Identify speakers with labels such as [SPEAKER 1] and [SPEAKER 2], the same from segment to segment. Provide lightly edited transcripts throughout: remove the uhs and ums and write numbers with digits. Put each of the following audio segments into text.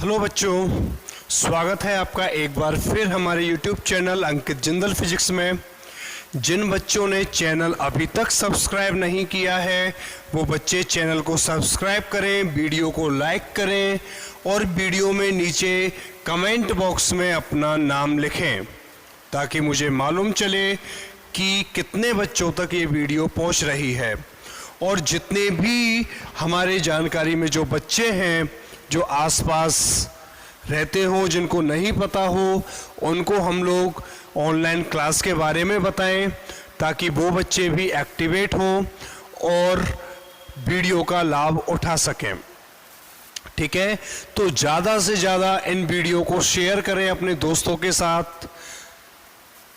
[SPEAKER 1] Hello बच्चों, स्वागत है आपका एक बार फिर हमारे YouTube चैनल अंकित जिंदल फिजिक्स में। जिन बच्चों ने चैनल अभी तक सब्सक्राइब नहीं किया है वो बच्चे चैनल को सब्सक्राइब करें, वीडियो को लाइक करें और वीडियो में नीचे कमेंट बॉक्स में अपना नाम लिखें ताकि मुझे मालूम चले कि कितने बच्चों तक ये वीडियो पहुंच रही है। और जितने भी हमारे जानकारी में जो बच्चे हैं जो आसपास रहते हो, जिनको नहीं पता हो, उनको हम लोग ऑनलाइन क्लास के बारे में बताएं ताकि वो बच्चे भी एक्टिवेट हों और वीडियो का लाभ उठा सकें। ठीक है, तो ज़्यादा से ज़्यादा इन वीडियो को शेयर करें अपने दोस्तों के साथ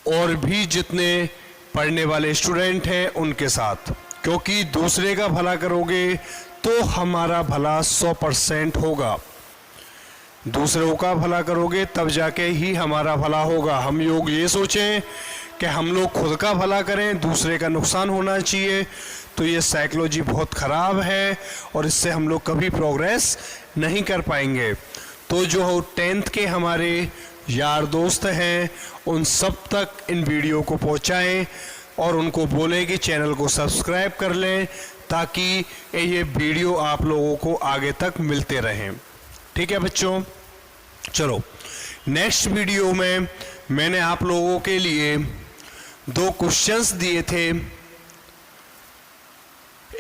[SPEAKER 1] और भी जितने पढ़ने वाले स्टूडेंट हैं उनके साथ, क्योंकि दूसरे का भला करोगे तो हमारा भला 100% होगा। दूसरों का भला करोगे तब जाके ही हमारा भला होगा। हम लोग ये सोचें कि हम लोग खुद का भला करें, दूसरे का नुकसान होना चाहिए, तो ये साइकोलॉजी बहुत ख़राब है और इससे हम लोग कभी प्रोग्रेस नहीं कर पाएंगे। तो जो 10th के हमारे यार दोस्त हैं उन सब तक इन वीडियो को पहुंचाएं और उनको बोलें कि चैनल को सब्सक्राइब कर लें ताकि ये वीडियो आप लोगों को आगे तक मिलते रहें। ठीक है बच्चों, चलो नेक्स्ट वीडियो में मैंने आप लोगों के लिए 2 क्वेश्चंस दिए थे।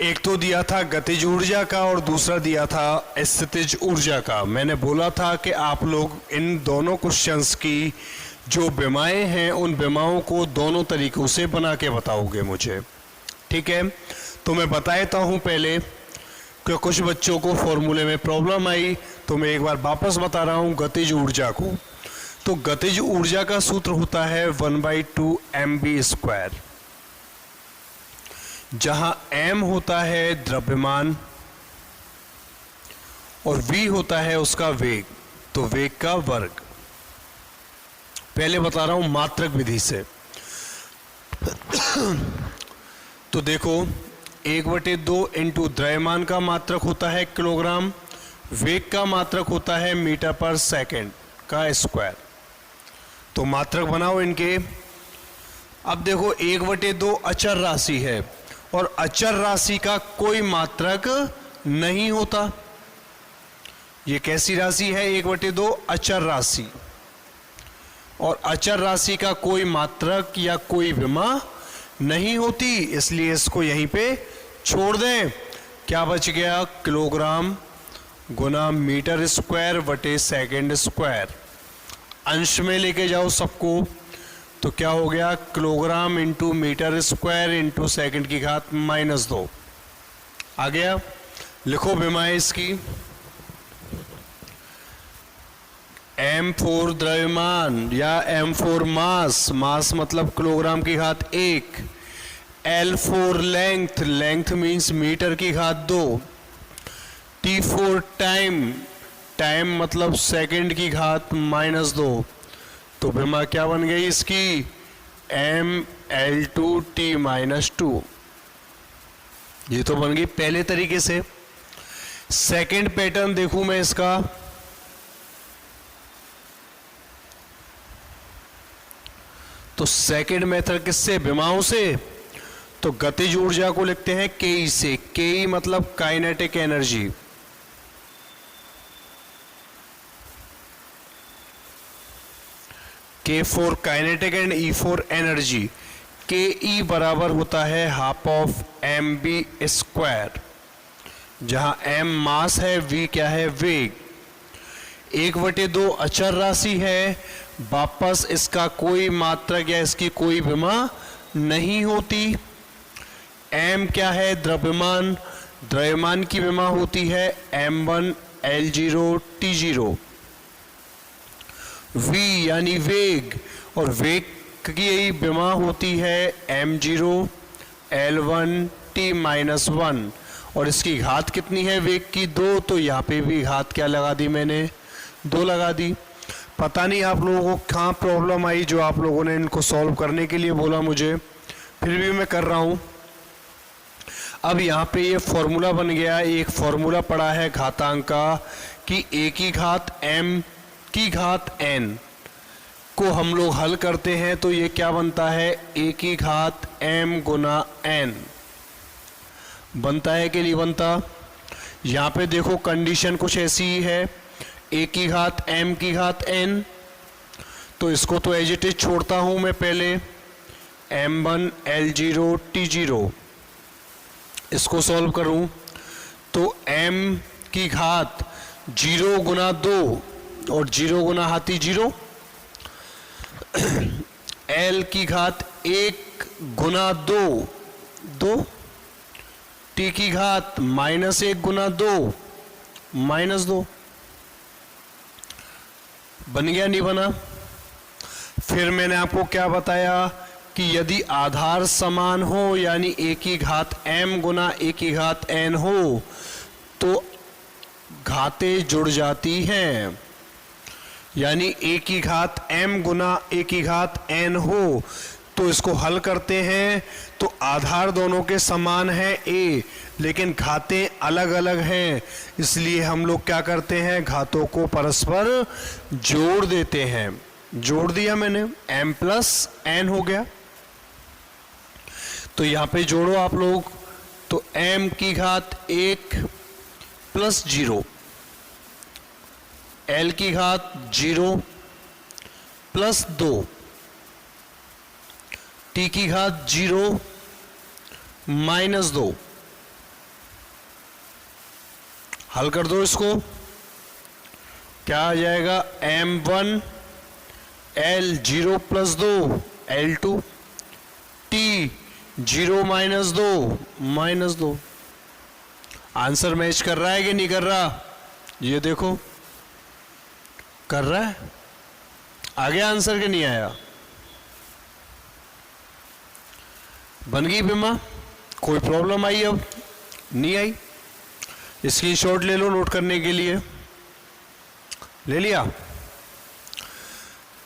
[SPEAKER 1] एक तो दिया था गतिज ऊर्जा का और दूसरा दिया था स्थितिज ऊर्जा का। मैंने बोला था कि आप लोग इन दोनों क्वेश्चंस की जो विमाएं हैं उन विमाओं को दोनों तरीकों से बना के बताओगे मुझे। ठीक है, तो मैं बता देता हूँ पहले कि कुछ बच्चों को फॉर्मूले में प्रॉब्लम आई, तो मैं एक बार वापस बता रहा हूँ गतिज ऊर्जा को। तो गतिज ऊर्जा का सूत्र होता है 1/2 mv², जहां m होता है द्रव्यमान और v होता है उसका वेग, तो वेग का वर्ग। पहले बता रहा हूं मात्रक विधि से। तो देखो 1/2 इंटू द्रव्यमान का मात्रक होता है किलोग्राम, वेग का मात्रक होता है मीटर पर सेकंड का स्क्वायर। तो मात्रक बनाओ इनके। अब देखो 1/2 अचर राशि है और अचर राशि का कोई मात्रक नहीं होता। ये कैसी राशि है? 1/2 अचर राशि, और अचर राशि का कोई मात्रक या कोई विमा नहीं होती, इसलिए इसको यहीं पे छोड़ दें। क्या बच गया? किलोग्राम गुना मीटर स्क्वायर बटे सेकंड स्क्वायर। अंश में लेके जाओ सबको, तो क्या हो गया? Kilogram into metre square into second की घात -2 आ गया। लिखो विमाएं इसकी। m4 द्रव्यमान या m4 मास, मास मतलब किलोग्राम की घात 1, L4 length, length means metre की घात 2, T4 टाइम, टाइम मतलब सेकंड की घात -2। तो विमा क्या बन गई इसकी? mL2T-2। ये तो बन गई पहले तरीके से। सेकंड पैटर्न देखूं मैं इसका। तो सेकंड मेथड किससे? विमाओं से। तो गतिज ऊर्जा को लिखते हैं Ke से। Ke मतलब kinetic energy. K4 kinetic and E4 energy. Ke बराबर होता है ½ mv², जहां m मास है, v क्या है? वेग। 1/2 अचर राशि है, वापस इसका कोई मात्रक या इसकी कोई विमा नहीं होती। m क्या है? द्रव्यमान, द्रव्यमान की विमा होती है m1 L0 T0। v यानी वेग, और वेग की यही विमा होती है m0 L1 T-1, और इसकी घात कितनी है वेग की? 2। तो यहाँ पे भी घात क्या लगा दी मैंने? 2 लगा दी। पता नहीं आप लोगों को कहाँ प्रॉब्लम आई जो आप लोगों ने इनको सॉल्व करने के लिए बोला मुझे, फिर भी मैं कर रहा हूँ। अब यहाँ पे ये फॉर्मूला बन गया। एक फॉर्मूला पड़ा है घातांक का कि a की घात m की घात n को हम लोग हल करते हैं तो ये क्या बनता है, a की घात m गुना n बनता है कि नहीं बनता। यहाँ पे देखो कंडीशन कुछ ऐसी ही है, a की घात m की घात n, तो इसको तो एज इट इज छोड़ता हूं मैं पहले, m1 L0 T0 इसको सॉल्व करूं तो m की घात 0 गुना 2 और 0 गुना हाथी 0, L की घात 1 गुना 2 T की घात -1 गुना 2 -2 बन गया नहीं बना। फिर मैंने आपको क्या बताया कि यदि आधार समान हो यानी a की घात m गुना a की घात n हो तो घातें जुड़ जाती हैं, यानी a की घात m गुना a की घात n हो तो इसको हल करते हैं तो आधार दोनों के समान है a, लेकिन घातें अलग अलग हैं, इसलिए हम लोग क्या करते हैं, घातों को परस्पर जोड़ देते हैं। जोड़ दिया मैंने, m प्लस n हो गया। तो यहाँ पे जोड़ो आप लोग, तो m की घात 1 प्लस 0, L की घात 0 प्लस 2, T की घात 0 माइनस 2, हल कर दो इसको, क्या आ जाएगा, m1 L0 plus 2 L2 T 0 minus 2 answer match कर रहा है कि नहीं कर रहा, ये देखो कर रहा है। आ गया आंसर कि नहीं आया, बन गई बिमा, कोई प्रॉब्लम आई अब नहीं आई, स्क्रीनशॉट ले लो नोट करने के लिए, ले लिया।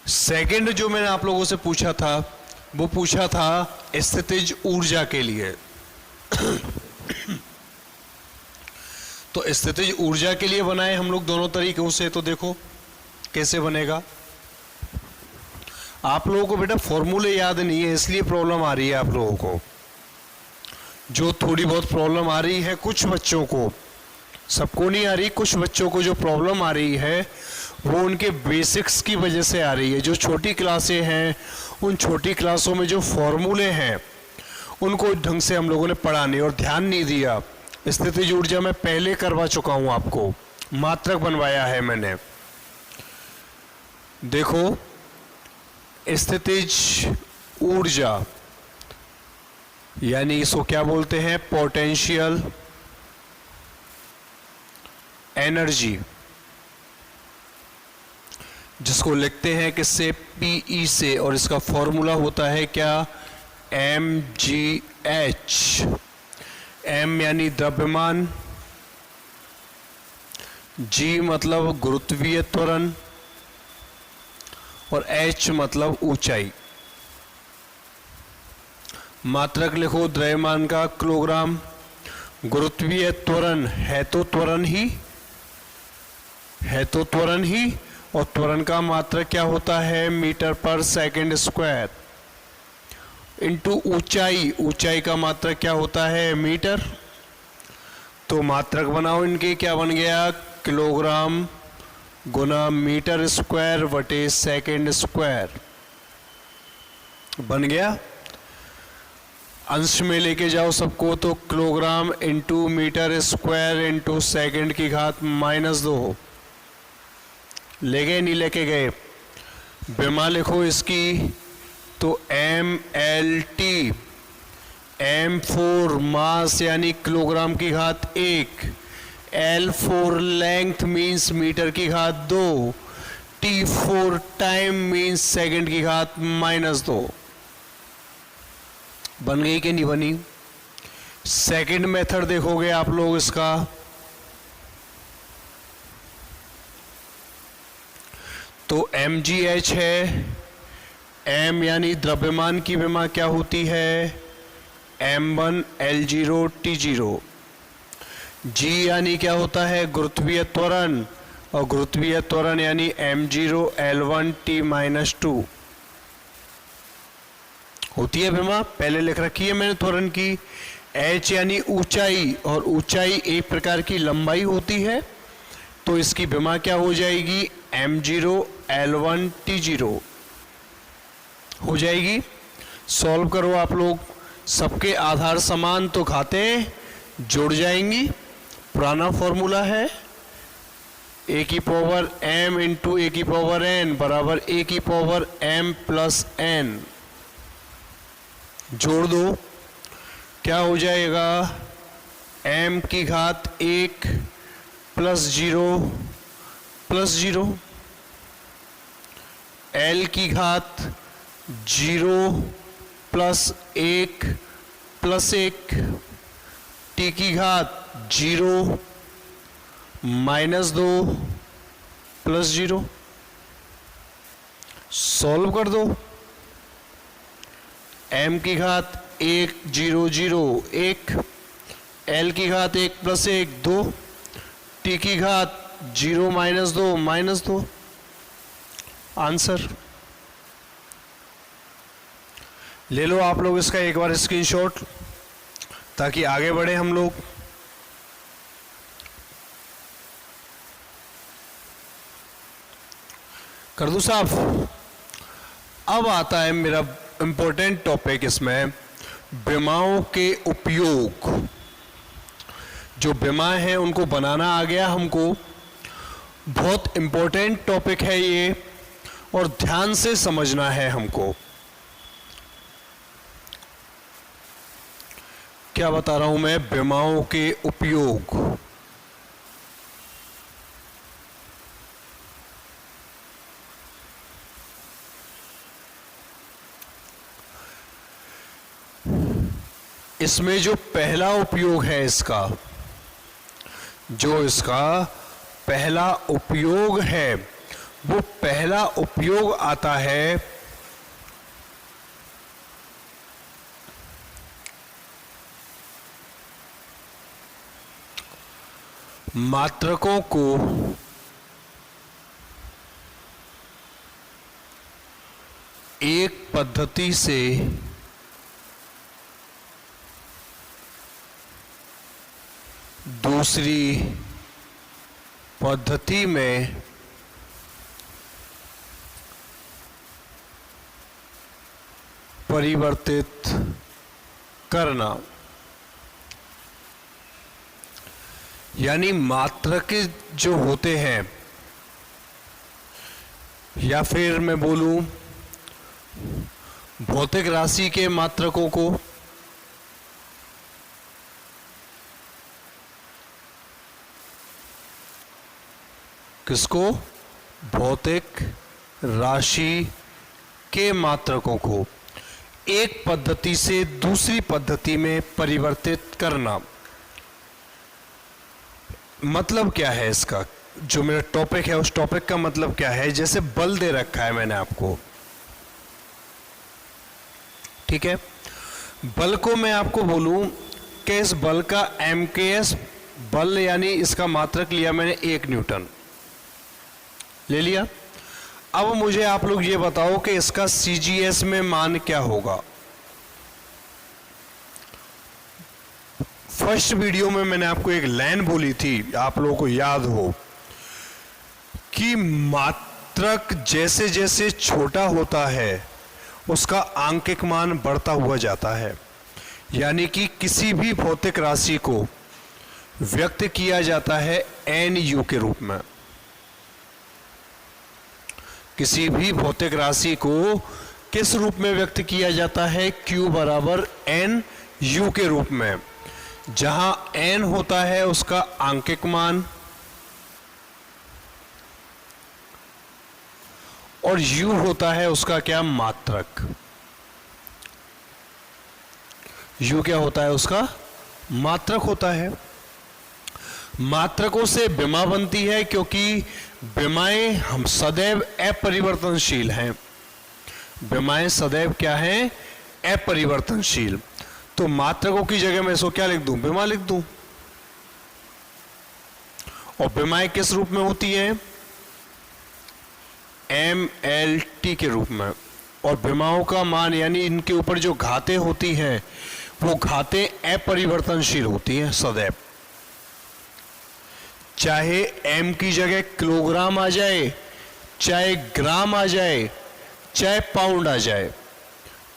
[SPEAKER 1] सेकंड जो मैंने आप लोगों से पूछा था वो पूछा था स्थितिज ऊर्जा के लिए। तो स्थितिज ऊर्जा के लिए बनाए हम लोग दोनों तरीकों से, तो देखो कैसे बनेगा। आप लोगों को बेटा फॉर्मूले याद नहीं है इसलिए प्रॉब्लम आ रही है आप लोगों को, जो थोड़ी बहुत प्रॉब्लम आ रही है कुछ बच्चों को, सबको नहीं आ रही, कुछ बच्चों को जो प्रॉब्लम आ रही है वो उनके बेसिक्स की वजह से आ रही है। जो छोटी क्लासें हैं उन छोटी क्लासों में जो फॉर्मूले हैं उनको ढंग से हम लोगों ने पढ़ा नहीं और ध्यान नहीं दिया। स्थितिज ऊर्जा मैं पहले करवा चुका हूं, आपको मात्रक बनवाया है मैंने। देखो स्थितिज ऊर्जा यानी इसको क्या बोलते हैं, पोटेंशियल एनर्जी, जिसको लिखते हैं किससे, पीई से, और इसका फॉर्मूला होता है क्या, mgh। m यानी द्रव्यमान, g मतलब गुरुत्वीय त्वरण और h मतलब ऊंचाई। मात्रक लिखो द्रव्यमान का किलोग्राम, गुरुत्वीय त्वरण है तो त्वरण ही, और त्वरण का मात्रक क्या होता है, मीटर पर सेकंड स्क्वायर, इनटू ऊंचाई का मात्रक क्या होता है, मीटर। तो मात्रक बनाओ इनके, क्या बन गया, किलोग्राम गुना मीटर स्क्वायर बटे सेकंड स्क्वायर बन गया। अंश में लेके जाओ सबको, तो kilogram into metre square into second की घात -2 ले गए, नहीं लेके गए, बिमा लिखो इसकी, तो mLT, m4 मास यानी किलोग्राम की घात 1, L4 लेंथ मीन्स मीटर की घात 2, T4 टाइम मीन्स सेकंड की घात -2। बन गई कि नहीं बनी। सेकंड मेथड देखोगे आप लोग इसका, तो mgh है, m यानी द्रव्यमान की विमा क्या होती है, m1 L0 T0, g यानी क्या होता है, गुरुत्वीय त्वरण, और गुरुत्वीय त्वरण यानी m0 L1t-2 होती है विमा, पहले लिख रखी है मैंने त्वरण की। h यानी ऊंचाई, और ऊंचाई एक प्रकार की लंबाई होती है, तो इसकी विमा क्या हो जाएगी, m0 L1t0 हो जाएगी। सॉल्व करो आप लोग, सबके आधार समान तो घातें जुड़ जाएंगी। पुराना फॉर्मूला है a की पावर m इंटू a की पावर n बराबर a की पावर m प्लस n। जोड़ दो, क्या हो जाएगा, m की घात 1 प्लस 0 प्लस 0, l की घात 0 प्लस 1 प्लस 1, t की घात 0 माइनस 2 प्लस 0। सॉल्व कर दो, m की घात 1 0 0 1, l की घात 1 प्लस 1 2, t की घात 0 माइनस 2 माइनस 2। आंसर ले लो आप लोग इसका एक बार स्क्रीनशॉट, ताकि आगे बढ़े हम लोग। कर दूं साफ। अब आता है मेरा इंपॉर्टेंट टॉपिक, इसमें विमाओं के उपयोग। जो विमाएं हैं उनको बनाना आ गया हमको, बहुत इंपॉर्टेंट टॉपिक है ये, और ध्यान से समझना है हमको। क्या बता रहा हूं मैं, विमाओं के उपयोग। इसमें जो पहला उपयोग है इसका, जो इसका पहला उपयोग है, वो पहला उपयोग आता है मात्रकों को एक पद्धति से दूसरी पद्धति में परिवर्तित करना। यानी मात्रक जो होते हैं, या फिर मैं बोलूं भौतिक राशि के मात्रकों को किसको, भौतिक राशि के मात्रकों को एक पद्धति से दूसरी पद्धति में परिवर्तित करना। मतलब क्या है इसका, जो मेरा टॉपिक है उस टॉपिक का मतलब क्या है। जैसे बल दे रखा है मैंने आपको, ठीक है, बल को मैं आपको बोलूं कि इस बल का MKS बल, यानी इसका मात्रक लिया मैंने 1 न्यूटन ले लिया। अब मुझे आप लोग ये बताओ कि इसका CGS में मान क्या होगा। फर्स्ट वीडियो में मैंने आपको एक लाइन बोली थी, आप लोगों को याद हो, कि मात्रक जैसे जैसे छोटा होता है उसका आंकिक मान बढ़ता हुआ जाता है। यानी कि किसी भी भौतिक राशि को व्यक्त किया जाता है NU के रूप में। किसी भी भौतिक राशि को किस रूप में व्यक्त किया जाता है, Q बराबर NU के रूप में, जहां n होता है उसका आंकिक मान और u होता है उसका क्या, मात्रक। u क्या होता है, उसका मात्रक होता है। मात्रकों से विमा बनती है, क्योंकि विमाएं हम सदैव अपरिवर्तनशील हैं। विमाएं सदैव क्या हैं, अपरिवर्तनशील। तो मात्रकों की जगह मैं इसको क्या लिख दूं, विमा लिख दूं। और विमाएं किस रूप में होती हैं? MLT के रूप में। और विमाओं का मान यानी इनके ऊपर जो घातें होती हैं वो घातें अपरिवर्तनशील होती हैं सदैव, चाहे M की जगह किलोग्राम आ जाए, चाहे ग्राम आ जाए, चाहे पाउंड आ जाए।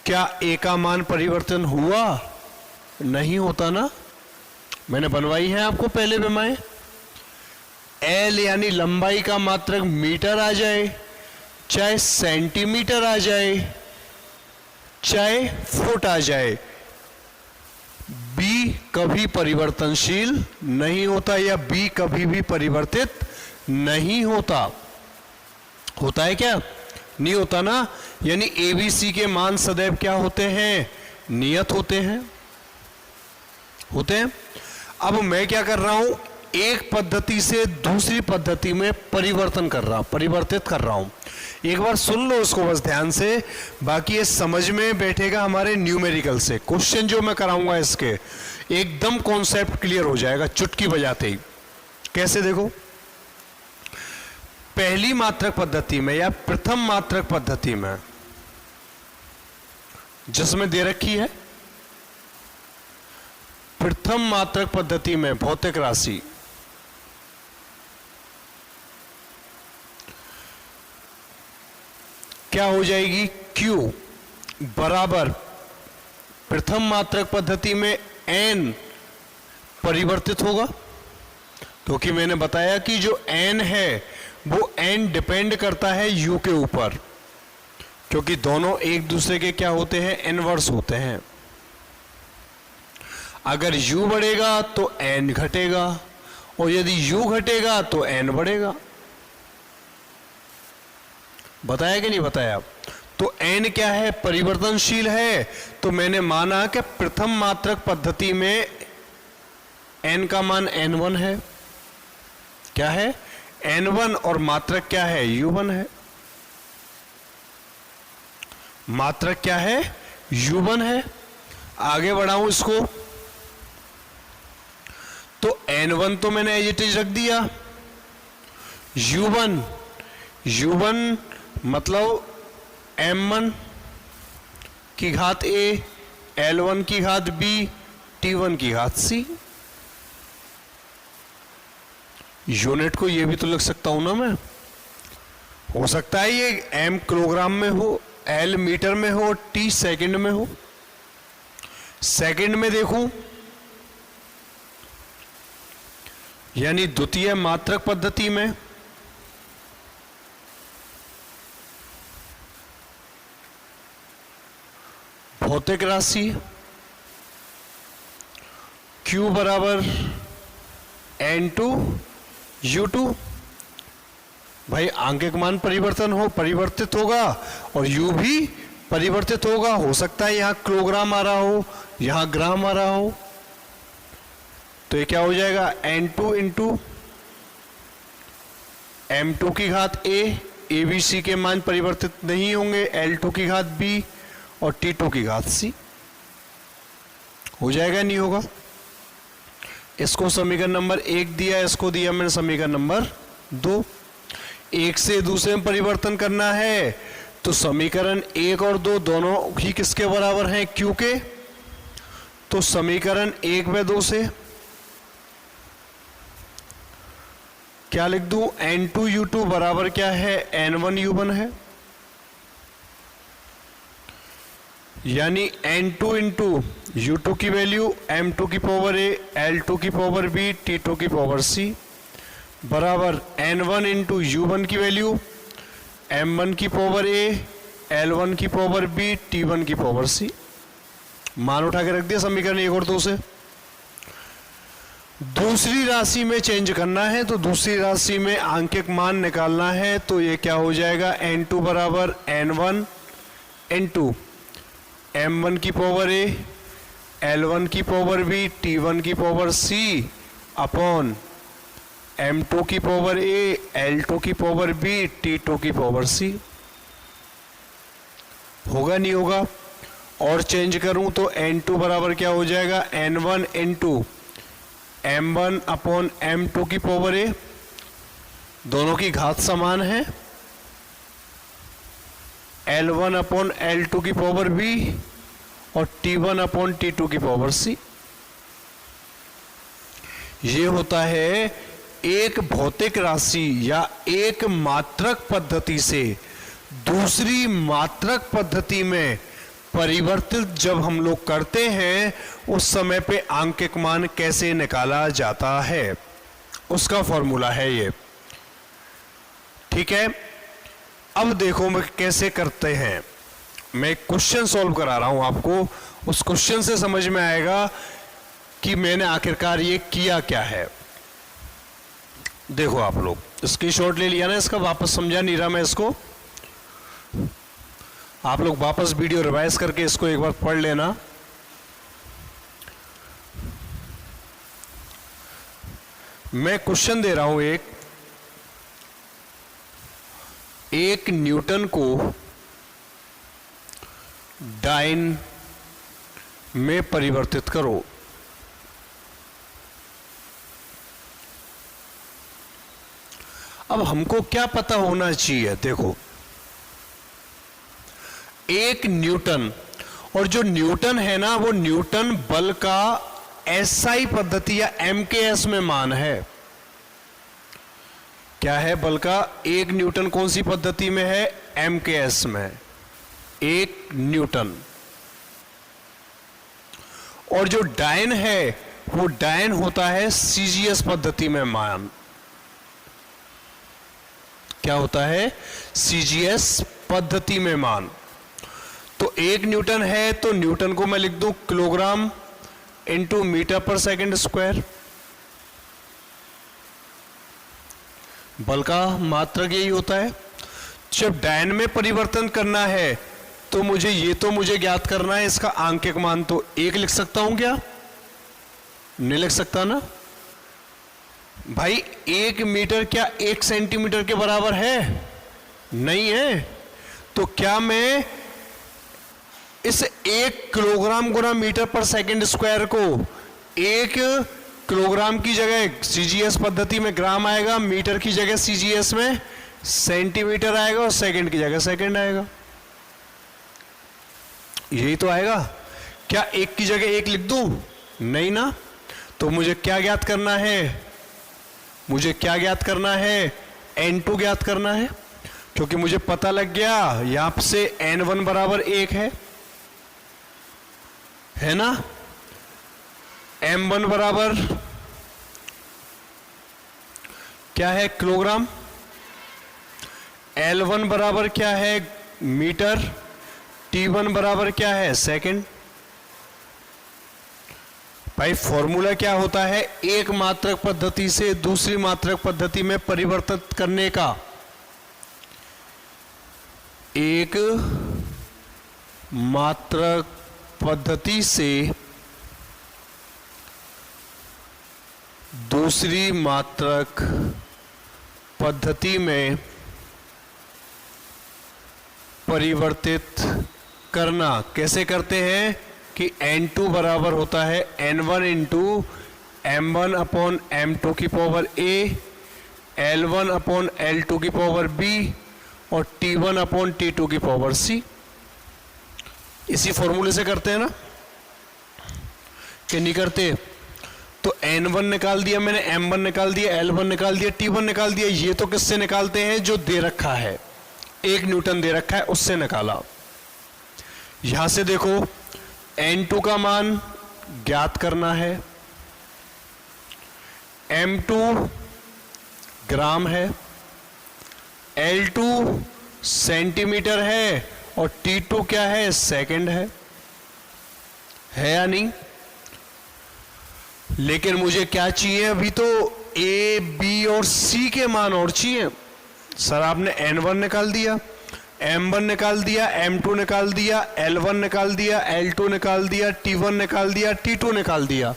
[SPEAKER 1] क्या A का मान परिवर्तन हुआ? नहीं होता ना। मैंने बनवाई है आपको पहले विमाएं। L यानी लंबाई का मात्रक मीटर आ जाए, चाहे सेंटीमीटर आ जाए, चाहे फुट आ जाए, B कभी परिवर्तनशील नहीं होता या B कभी भी परिवर्तित नहीं होता। होता है क्या? नहीं होता ना। यानी ABC के मान सदैव क्या होते हैं? नियत होते हैं। अब मैं क्या कर रहा हूं? एक पद्धति से दूसरी पद्धति में परिवर्तित कर रहा हूं। एक बार सुन लो उसको बस ध्यान से, बाकी ये समझ में बैठेगा हमारे न्यूमेरिकल से। क्वेश्चन जो मैं कराऊंगा इसके एकदम कॉन्सेप्ट क्लियर हो जाएगा चुटकी बजाते ही। कैसे? देखो, पहली मात्रक पद्धति में या प्रथम मात्रक पद्धति में जिसमें दे रखी है प्रथम मात्रक पद्धति में भौतिक राशि क्या हो जाएगी? Q बराबर प्रथम मात्रक पद्धति में N परिवर्तित होगा, क्योंकि मैंने बताया कि जो N है वो N डिपेंड करता है U के ऊपर, क्योंकि दोनों एक दूसरे के क्या होते हैं? इनवर्स होते हैं। अगर U बढ़ेगा तो N घटेगा, और यदि U घटेगा तो N बढ़ेगा। बताया कि नहीं बताया? तो N क्या है? परिवर्तनशील है। तो मैंने माना कि प्रथम मात्रक पद्धति में N का मान N1 है। क्या है? N1। और मात्रक क्या है? U1 है। मात्रक क्या है? U1 है। आगे बढ़ाऊं इसको तो N1 तो मैंने एज इट इज रख दिया। U1 मतलब M1 की घात A, L1 की घात B, T1 की घात C। यूनिट को ये भी तो लिख सकता हूं ना मैं। हो सकता है ये M किलोग्राम में हो, L मीटर में हो, T सेकंड में हो। सेकंड में देखूं यानी द्वितीय मात्रक पद्धति में भौतिक राशि Q बराबर N2 U2। भाई आंकिक मान परिवर्तित होगा और U भी परिवर्तित होगा। हो सकता है यहां किलोग्राम आ रहा हो, यहां ग्राम आ रहा हो। तो ये क्या हो जाएगा? N2 इंटू M2 की घात A। ABC के मान परिवर्तित नहीं होंगे। L2 की घात B और T2 की घात C। हो जाएगा? नहीं होगा? इसको समीकरण नंबर 1 दिया, इसको दिया मैंने समीकरण नंबर 2। एक से दूसरे में परिवर्तन करना है तो समीकरण 1 और 2 दोनों ही किसके बराबर हैं? Q के। तो समीकरण 1 व 2 से क्या लिख दूं? N2 U2 बराबर क्या है? N1 U1 है। यानी N2 इंटू U2 की वैल्यू M2 की पावर A, L2 की पावर B, T2 की पावर C बराबर N1 इंटू U1 की वैल्यू M1 की पावर A, L1 की पावर B, T1 की पावर C। मान उठा के रख दिया समीकरण 1 और 2 से। दूसरी राशि में चेंज करना है तो दूसरी राशि में आंकिक मान निकालना है तो ये क्या हो जाएगा? N2 बराबर N1 इंटू M1 की पावर A, L1 की पावर B, T1 की पावर C अपॉन M2 की पावर A, L2 की पावर B, T2 की पावर C। होगा? नहीं होगा? और चेंज करूं तो N2 बराबर क्या हो जाएगा? N1 into M1 upon M2 की पावर A दोनों की घात समान है, L1 अपॉन L2 की पावर b और T1 अपॉन T2 की पावर c। ये होता है एक भौतिक राशि या एक मात्रक पद्धति से दूसरी मात्रक पद्धति में परिवर्तित जब हम लोग करते हैं उस समय पे आंकिक मान कैसे निकाला जाता है, उसका फॉर्मूला है ये। ठीक है, अब देखो मैं कैसे करते हैं। मैं एक क्वेश्चन सॉल्व करा रहा हूं आपको, उस क्वेश्चन से समझ में आएगा कि मैंने आखिरकार ये किया क्या है। देखो आप लोग स्क्रीनशॉट ले लिया ना इसका, वापस समझा नहीं रहा मैं इसको, आप लोग वापस वीडियो रिवाइज करके इसको एक बार पढ़ लेना। मैं क्वेश्चन दे रहा हूं एक न्यूटन को डाइन में परिवर्तित करो। अब हमको क्या पता होना चाहिए, देखो एक न्यूटन, और जो न्यूटन है ना वो न्यूटन बल का एसआई पद्धति या एमकेएस में मान है। क्या है बल का? एक न्यूटन कौन सी पद्धति में है? एमकेएस में एक न्यूटन। और जो डायन है वो डायन होता है सीजीएस पद्धति में मान। क्या होता है? सीजीएस पद्धति में मान। तो एक न्यूटन है तो न्यूटन को मैं लिख दूं किलोग्राम इंटू मीटर पर सेकंड स्क्वायर। बल का मात्रक यही होता है। जब डायन में परिवर्तन करना है तो मुझे ज्ञात करना है इसका आंकिक मान। तो एक लिख सकता हूं क्या? नहीं लिख सकता ना भाई। 1 मीटर क्या 1 सेंटीमीटर के बराबर है? नहीं है। तो क्या मैं इस 1 किलोग्राम गुना मीटर पर सेकंड स्क्वायर को 1 किलोग्राम की जगह सीजीएस पद्धति में ग्राम आएगा, मीटर की जगह सीजीएस में सेंटीमीटर आएगा और सेकंड की जगह सेकंड आएगा, यही तो आएगा। क्या 1 की जगह 1 लिख दूं? नहीं ना। तो मुझे क्या ज्ञात करना है? मुझे क्या ज्ञात करना है? n2 ज्ञात करना है, क्योंकि मुझे पता लग गया यहां से n1 बराबर 1 है ना। m1 बराबर क्या है? किलोग्राम। L1 बराबर क्या है? मीटर। T1 बराबर क्या है? सेकंड। भाई फॉर्मूला क्या होता है? एक मात्रक पद्धति से दूसरी मात्रक पद्धति में परिवर्तित करने का। एक मात्रक पद्धति से दूसरी मात्रक पद्धति में परिवर्तित करना। कैसे करते हैं कि n2 बराबर होता है n1 into m1 upon m2 की power a, L1 upon L2 की पावर b और T1 अपॉन T2 की पावर c। इसी फॉर्मूले से करते हैं ना कि नहीं करते? तो n1 निकाल दिया मैंने, m1 निकाल दिया, L1 निकाल दिया, T1 निकाल दिया। ये तो किससे निकालते हैं? जो दे रखा है, 1 न्यूटन दे रखा है उससे निकाला। यहां से देखो n2 का मान ज्ञात करना है, m2 ग्राम है, L2 सेंटीमीटर है और T2 क्या है? सेकंड है या नहीं? लेकिन मुझे क्या चाहिए? अभी तो A, B और C के मान और चाहिए। सर आपने n1 निकाल दिया, m1 निकाल दिया, m2 निकाल दिया, L1 निकाल दिया, L2 निकाल दिया, T1 निकाल दिया, T2 निकाल दिया,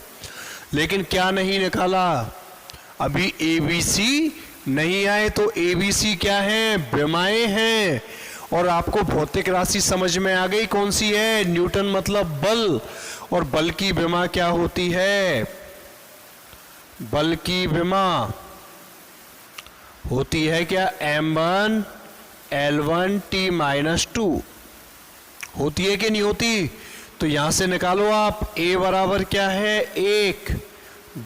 [SPEAKER 1] लेकिन क्या नहीं निकाला? अभी ABC नहीं आए। तो ABC क्या है? विमाएं हैं। और आपको भौतिक राशि समझ में आ गई कौन सी है? न्यूटन मतलब बल। और बल की विमा क्या होती है? बल की विमा होती है क्या, M1 L1 T माइनस 2 होती है कि नहीं होती। तो यहां से निकालो आप, A बराबर क्या है 1,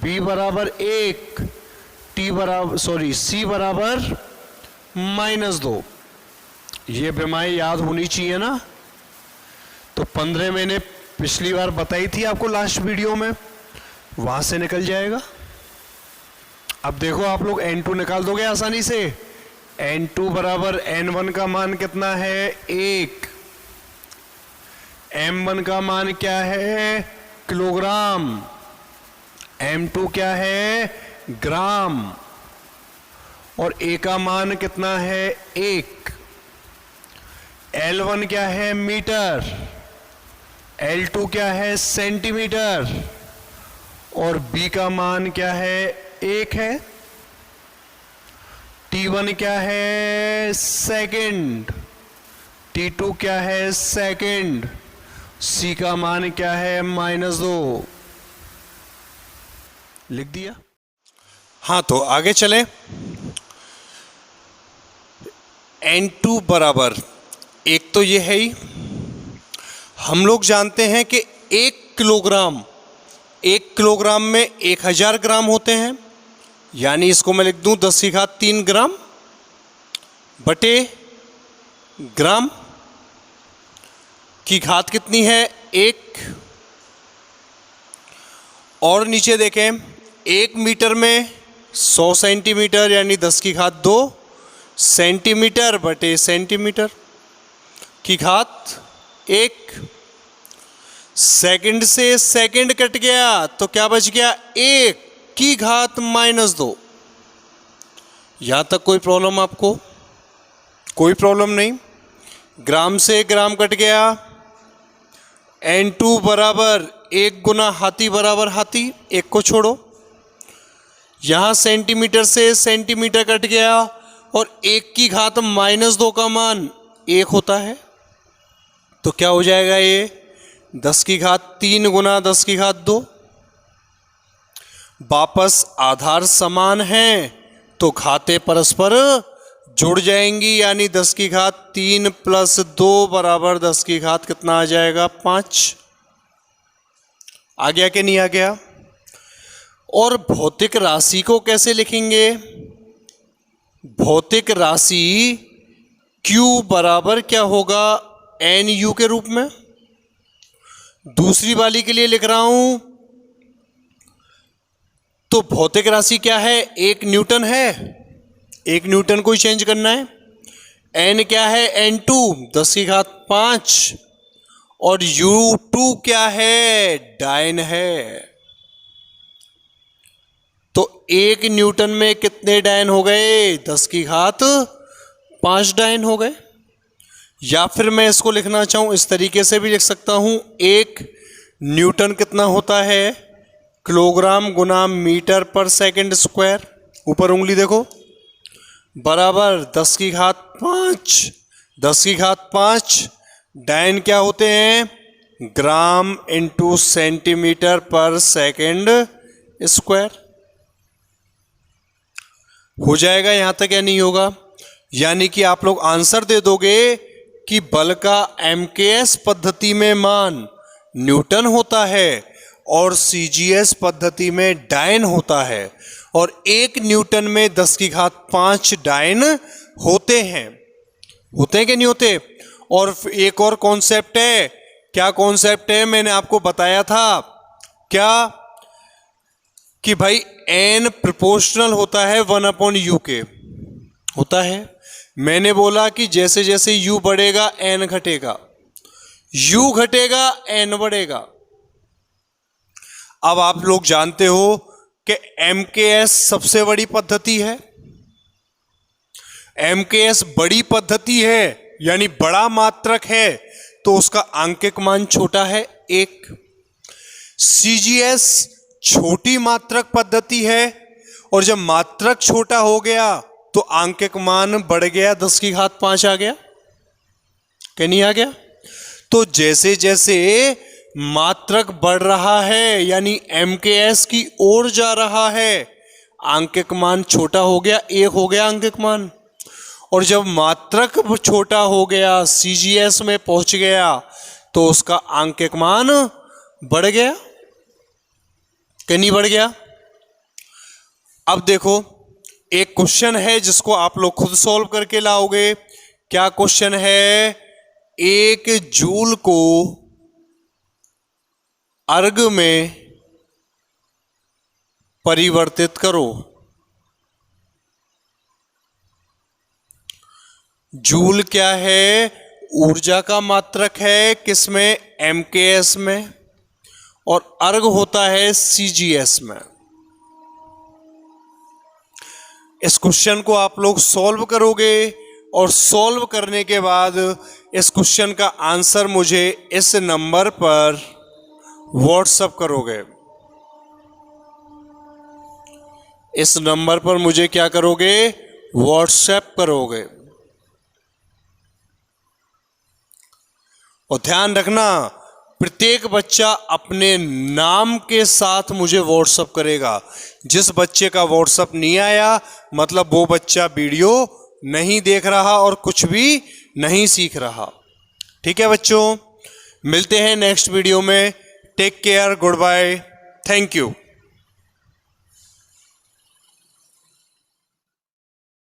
[SPEAKER 1] B बराबर 1, C बराबर -2। ये बेमाई याद होनी चाहिए ना। तो 15 मैंने पिछली बार बताई थी आपको लास्ट वीडियो में, वहां से निकल जाएगा। अब देखो आप लोग N2 निकाल दोगे आसानी से। N2 बराबर N1 का मान कितना है 1, M1 का मान क्या है किलोग्राम, M2 क्या है ग्राम, और A का मान कितना है 1। L1 क्या है मीटर, L2 क्या है सेंटीमीटर, और B का मान क्या है 1 है। T1 क्या है सेकंड, T2 क्या है सेकंड, C का मान क्या है -2। लिख दिया। हाँ तो आगे चलें। N2 बराबर, एक तो ये है ही, हम लोग जानते हैं कि 1 किलोग्राम में 1000 ग्राम होते हैं, यानी इसको मैं लिख दूं 10⁻³ ग्राम बटे ग्राम की घात कितनी है 1। और नीचे देखें 1 मीटर में 100 सेंटीमीटर यानी 10⁻² सेंटीमीटर बटे सेंटीमीटर की घात 1। सेकंड से सेकंड कट गया तो क्या बच गया 1 की घात -2। यहां तक कोई प्रॉब्लम आपको? कोई प्रॉब्लम नहीं। ग्राम से ग्राम कट गया। N2 बराबर 1 गुना हाथी बराबर हाथी, 1 को छोड़ो। यहां सेंटीमीटर से सेंटीमीटर कट गया और 1 की घात -2 का मान 1 होता है, तो क्या हो जाएगा ये 10⁻³ गुना 10⁻²। वापस आधार समान हैं तो घातें परस्पर जुड़ जाएंगी, यानी 10⁻³ + 2 बराबर 10⁻³ कितना आ जाएगा 5। आ गया कि नहीं आ गया? और भौतिक राशि को कैसे लिखेंगे? भौतिक राशि Q बराबर क्या होगा NU के रूप में। दूसरी वाली के लिए लिख रहा हूं तो भौतिक राशि क्या है 1 न्यूटन है, 1 न्यूटन को ही चेंज करना है। N क्या है N2 10⁻5 और U2 क्या है डायन है। तो 1 न्यूटन में कितने डायन हो गए 10⁻5 डायन हो गए। या फिर मैं इसको लिखना चाहूं इस तरीके से भी लिख सकता हूं 1 न्यूटन कितना होता है किलोग्राम गुना मीटर पर सेकंड स्क्वायर, ऊपर उंगली देखो, बराबर 10⁻5 डायन क्या होते हैं ग्राम इंटू सेंटीमीटर पर सेकंड स्क्वायर। हो जाएगा यहां तक या नहीं होगा? यानी कि आप लोग आंसर दे दोगे कि बल का MKS पद्धति में मान न्यूटन होता है और CGS पद्धति में डायन होता है, और 1 न्यूटन में 10⁻5 डायन होते हैं कि नहीं होते? और एक और कॉन्सेप्ट है, क्या कॉन्सेप्ट है मैंने आपको बताया था क्या, कि भाई N प्रोपोर्शनल होता है 1/U के होता है। मैंने बोला कि जैसे जैसे U बढ़ेगा N घटेगा, U घटेगा N बढ़ेगा। अब आप लोग जानते हो कि MKS सबसे बड़ी पद्धति है, MKS बड़ी पद्धति है यानी बड़ा मात्रक है, तो उसका आंकिक मान छोटा है 1। CGS छोटी मात्रक पद्धति है, और जब मात्रक छोटा हो गया तो आंकिक मान बढ़ गया 10⁻5 आ गया कि नहीं आ गया? तो जैसे जैसे मात्रक बढ़ रहा है यानी MKS की ओर जा रहा है, आंकिक मान छोटा हो गया, 1 हो गया आंकिक मान। और जब मात्रक छोटा हो गया, सीजीएस में पहुंच गया, तो उसका आंकिक मान बढ़ गया कि नहीं बढ़ गया। अब देखो एक क्वेश्चन है जिसको आप लोग खुद सॉल्व करके लाओगे। क्या क्वेश्चन है? 1 जूल को अर्ग में परिवर्तित करो। जूल क्या है? ऊर्जा का मात्रक है, किसमें? एमकेएस में। और अर्ग होता है सीजीएस में। इस क्वेश्चन को आप लोग सॉल्व करोगे और सॉल्व करने के बाद इस क्वेश्चन का आंसर मुझे इस नंबर पर व्हाट्सएप करोगे। इस नंबर पर मुझे क्या करोगे? व्हाट्सएप करोगे। और ध्यान रखना, प्रत्येक बच्चा अपने नाम के साथ मुझे व्हाट्सएप करेगा। जिस बच्चे का व्हाट्सएप नहीं आया मतलब वो बच्चा वीडियो नहीं देख रहा और कुछ भी नहीं सीख रहा। ठीक है बच्चों, मिलते हैं नेक्स्ट वीडियो में। Take care, good bye, thank you.